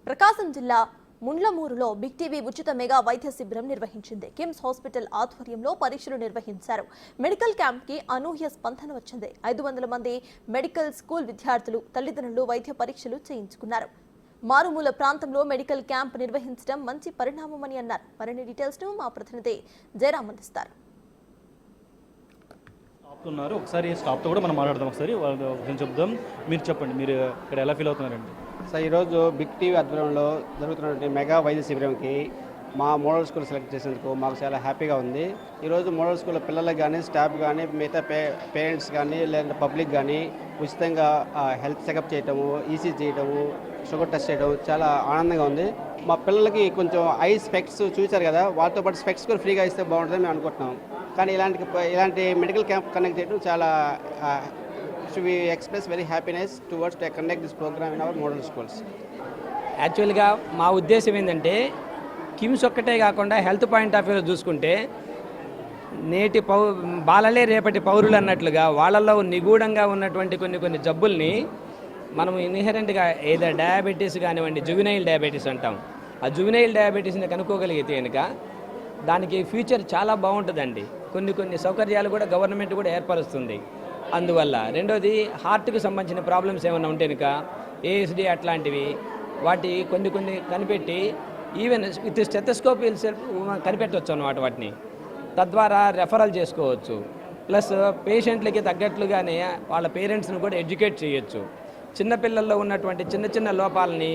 ప్రకాశం జిల్లా ముండ్లమూరులో big TV ఉచిత mega వైద్య శిబిరం నిర్వహించింది. కిమ్స్ హాస్పిటల్ ఆధ్వర్యంలో పరీక్షలు నిర్వహించారు. మెడికల్ క్యాంప్ కి అనూహ్య స్పందన వచ్చింది. 500 మంది మెడికల్ స్కూల్ విద్యార్థులు, తల్లిదండ్రులు వైద్య పరీక్షలు చేయించుకున్నారు. మారుమూల ప్రాంతంలో మెడికల్ క్యాంప్ నిర్వహించడం మంచి పరిణామమని అన్నారు. మరిన్ని డీటెయిల్స్ ను మా ప్రతినిధి జయరాం అందిస్తారు. ఒకసారి స్టాఫ్తో కూడా మనం మాట్లాడదాం. ఒకసారి వాళ్ళని చెప్దాం. మీరు చెప్పండి, మీరు ఇక్కడ ఎలా ఫీల్ అవుతున్నారండి? సార్, ఈరోజు బిగ్ టీవీ ఆధ్వర్యంలో జరుగుతున్నటువంటి మెగా వైద్య శిబిరంకి మా మోడల్ స్కూల్ సెలెక్ట్ చేసేందుకు మాకు చాలా హ్యాపీగా ఉంది. ఈరోజు మోడల్ స్కూల్ పిల్లలకు కానీ, స్టాఫ్ కానీ, మిగతా పేరెంట్స్ కానీ, లేదంటే పబ్లిక్ కానీ ఉచితంగా హెల్త్ చెకప్ చేయటము, ఈసీ చేయటము, షుగర్ టెస్ట్ చేయడం చాలా ఆనందంగా ఉంది. మా పిల్లలకి కొంచెం ఐ స్పెక్ట్స్ చూశారు కదా, వాళ్ళతో పాటు స్పెక్ట్స్ కూడా ఫ్రీగా ఇస్తే బాగుంటుందని మేము అనుకుంటున్నాం. కానీ ఇలాంటి మెడికల్ క్యాంప్ కండక్ట్ చేయడం చాలా we express very happiness towards to conduct this program in our model schools. యాక్చువల్గా మా ఉద్దేశం ఏంటంటే కిమ్స్ ఒక్కటే కాకుండా హెల్త్ పాయింట్ ఆఫ్ వ్యూలో చూసుకుంటే నేటి బాలలే రేపటి పౌరులు అన్నట్లుగా వాళ్ళల్లో నిగూఢంగా ఉన్నటువంటి కొన్ని జబ్బుల్ని మనం ఇన్హెరెంట్గా ఏదో డయాబెటీస్ కానివ్వండి, జువినైల్ డయాబెటీస్ అంటాం. ఆ జువినైల్ డయాబెటీస్ని కనుక్కోగలిగితే కనుక దానికి ఫ్యూచర్ చాలా బాగుంటుందండి. కొన్ని సౌకర్యాలు కూడా గవర్నమెంట్ కూడా ఏర్పరుస్తుంది. అందువల్ల రెండోది హార్ట్కి సంబంధించిన ప్రాబ్లమ్స్ ఏమైనా ఉంటే కనుక ఏఎస్డి అట్లాంటివి వాటి కొన్ని కనిపెట్టి ఈవెన్ విత్ స్టెథోస్కోప్ కనిపెట్టవచ్చు అన్నమాట. వాటిని తద్వారా రెఫరల్ చేసుకోవచ్చు. ప్లస్ పేషెంట్లకి తగ్గట్లుగానే వాళ్ళ పేరెంట్స్ని కూడా ఎడ్యుకేట్ చేయొచ్చు. చిన్నపిల్లల్లో ఉన్నటువంటి చిన్న లోపాలని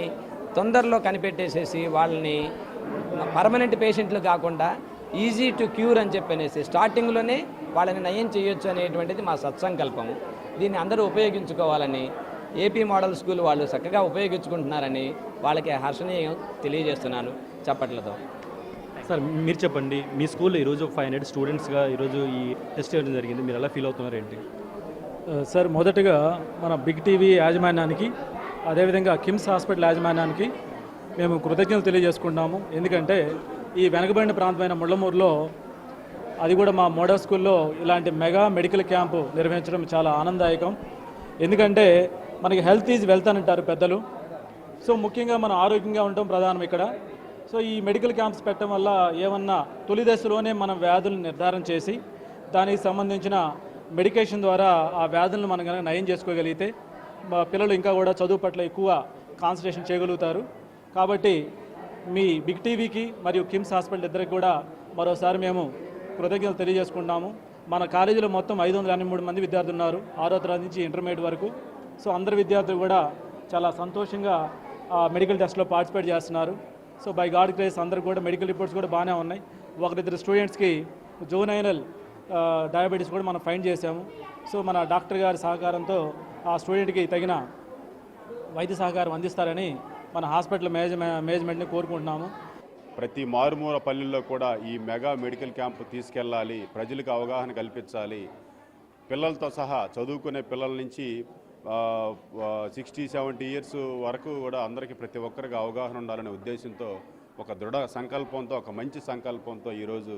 తొందరలో కనిపెట్టేసేసి వాళ్ళని పర్మనెంట్ పేషెంట్లు కాకుండా ఈజీ టు క్యూర్ అని చెప్పనేసి స్టార్టింగ్లోనే వాళ్ళని నయం చేయొచ్చు అనేటువంటిది మా సత్సంకల్పం. దీన్ని అందరూ ఉపయోగించుకోవాలని ఏపీ మోడల్ స్కూల్ వాళ్ళు చక్కగా ఉపయోగించుకుంటున్నారని వాళ్ళకి హర్షణీయం తెలియజేస్తున్నాను చప్పట్లతో. సార్, మీరు చెప్పండి, మీ స్కూల్లో ఈరోజు 500 స్టూడెంట్స్గా ఈరోజు ఈ టెస్ట్ చేయడం జరిగింది. మీరు ఎలా ఫీల్ అవుతున్నారు ఏంటి? సార్, మొదటగా మన బిగ్ టీవీ యాజమాన్యానికి, అదేవిధంగా కిమ్స్ హాస్పిటల్ యాజమాన్యానికి మేము కృతజ్ఞతలు తెలియజేసుకుంటున్నాము. ఎందుకంటే ఈ వెనకబడిన ప్రాంతమైన ముళ్ళమూరులో, అది కూడా మా మోడల్ స్కూల్లో ఇలాంటి మెగా మెడికల్ క్యాంపు నిర్వహించడం చాలా ఆనందదాయకం. ఎందుకంటే మనకి హెల్త్ ఈజ్ వెల్త్ అని అంటారు పెద్దలు. సో ముఖ్యంగా మనం ఆరోగ్యంగా ఉండటం ప్రధానం ఇక్కడ. సో ఈ మెడికల్ క్యాంప్స్ పెట్టడం వల్ల ఏమన్నా తొలి దశలోనే మనం వ్యాధులను నిర్ధారణ చేసి దానికి సంబంధించిన మెడికేషన్ ద్వారా ఆ వ్యాధులను మనం కనుక నయం చేసుకోగలిగితే మా పిల్లలు ఇంకా కూడా చదువు పట్ల ఎక్కువ కాన్సన్ట్రేషన్ చేయగలుగుతారు. కాబట్టి మీ బిగ్ టీవీకి మరియు కిమ్స్ హాస్పిటల్ ఇద్దరికి కూడా మరోసారి మేము కృతజ్ఞతలు తెలియజేసుకుంటాము. మన కాలేజీలో మొత్తం 583 మంది విద్యార్థులు ఉన్నారు, 6వ తరగతి నుంచి ఇంటర్మీడియట్ వరకు. సో అందరు విద్యార్థులు కూడా చాలా సంతోషంగా మెడికల్ టెస్ట్లో పార్టిసిపేట్ చేస్తున్నారు. సో బై గాడ్ గ్రేస్ అందరూ కూడా మెడికల్ రిపోర్ట్స్ కూడా బాగానే ఉన్నాయి. ఒకరిద్దరు స్టూడెంట్స్కి జువెనైల్ డయాబెటీస్ కూడా మనం ఫైండ్ చేశాము. సో మన డాక్టర్ గారి సహకారంతో ఆ స్టూడెంట్కి తగిన వైద్య సహకారం అందిస్తారని మన హాస్పిటల్ మేనేజ్మెంట్ని కోరుకుంటున్నాము. ప్రతి మారుమూల పల్లెల్లో కూడా ఈ మెగా మెడికల్ క్యాంపు తీసుకెళ్ళాలి, ప్రజలకు అవగాహన కల్పించాలి. పిల్లలతో సహా చదువుకునే పిల్లల నుంచి 60-70 ఇయర్స్ వరకు కూడా అందరికీ ప్రతి ఒక్కరికి అవగాహన ఉండాలనే ఉద్దేశంతో, ఒక దృఢ సంకల్పంతో, ఒక మంచి సంకల్పంతో ఈరోజు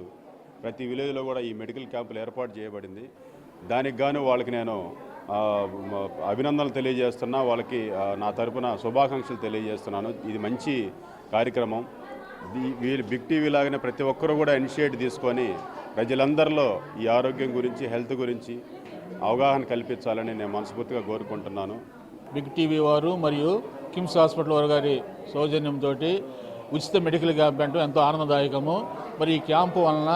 ప్రతి విలేజ్లో కూడా ఈ మెడికల్ క్యాంపులు ఏర్పాటు చేయబడింది. దానికి గాను వాళ్ళకి నేను అభినందనలు తెలియజేస్తున్నా, వాళ్ళకి నా తరపున శుభాకాంక్షలు తెలియజేస్తున్నాను. ఇది మంచి కార్యక్రమం. వీళ్ళు బిగ్ టీవీ లాగానే ప్రతి ఒక్కరూ కూడా ఇనిషియేట్ తీసుకొని ప్రజలందరిలో ఈ ఆరోగ్యం గురించి, హెల్త్ గురించి అవగాహన కల్పించాలని నేను మనస్ఫూర్తిగా కోరుకుంటున్నాను. బిగ్ టీవీ వారు మరియు కిమ్స్ హాస్పిటల్ వారి గారి సౌజన్యంతో ఉచిత మెడికల్ క్యాంప్ అంటే ఎంతో ఆనందదాయకము. మరి ఈ క్యాంపు వలన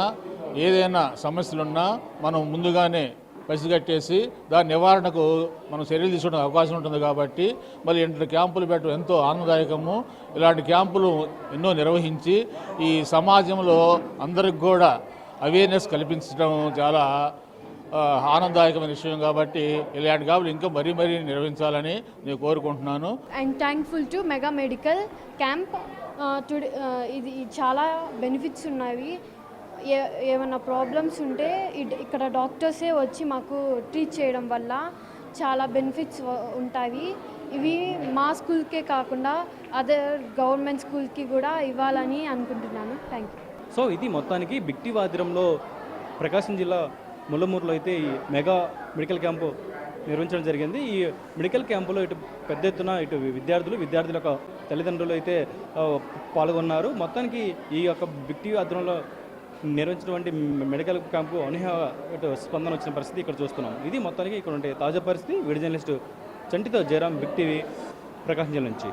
ఏదైనా సమస్యలున్నా మనం ముందుగానే పసిగట్టేసి దాని నివారణకు మనం చర్యలు తీసుకోవడానికి అవకాశం ఉంటుంది. కాబట్టి మరి ఇలాంటి క్యాంపులు పెట్టడం ఎంతో ఆనందదాయకము. ఇలాంటి క్యాంపులు ఎన్నో నిర్వహించి ఈ సమాజంలో అందరికి కూడా అవేర్నెస్ కల్పించడం చాలా ఆనందదాయకమైన విషయం. కాబట్టి ఇలాంటి క్యాంపులు ఇంకా మరీ నిర్వహించాలని నేను కోరుకుంటున్నాను. I'm thankful to mega medical camp. ఇది చాలా బెనిఫిట్స్ ఉన్నాయి. ఏమైనా ప్రాబ్లమ్స్ ఉంటే ఇక్కడ డాక్టర్సే వచ్చి మాకు ట్రీట్ చేయడం వల్ల చాలా బెనిఫిట్స్ ఉంటాయి. ఇవి మా స్కూల్కే కాకుండా అదర్ గవర్నమెంట్ స్కూల్కి కూడా ఇవ్వాలని అనుకుంటున్నాను. Thank you. సో ఇది మొత్తానికి బిగ్ టీవీ ఆధ్వర్యంలో ప్రకాశం జిల్లా ముళ్ళమూరులో అయితే ఈ మెగా మెడికల్ క్యాంపు నిర్వహించడం జరిగింది. ఈ మెడికల్ క్యాంపులో ఇటు పెద్ద ఎత్తున ఇటు విద్యార్థుల యొక్క తల్లిదండ్రులు అయితే పాల్గొన్నారు. మొత్తానికి ఈ యొక్క బిగ్ టీవీ ఆధ్వర్యంలో నిర్వహించినటువంటి మెడికల్ క్యాంపు అనూహ్య స్పందన వచ్చిన పరిస్థితి ఇక్కడ చూస్తున్నాం. ఇది మొత్తానికి ఇక్కడ ఉండే తాజా పరిస్థితి. వీడియో జర్నలిస్టు చంటితో జయరాం, బిగ్ టీవీ, ప్రకాశం జిల్లా నుంచి.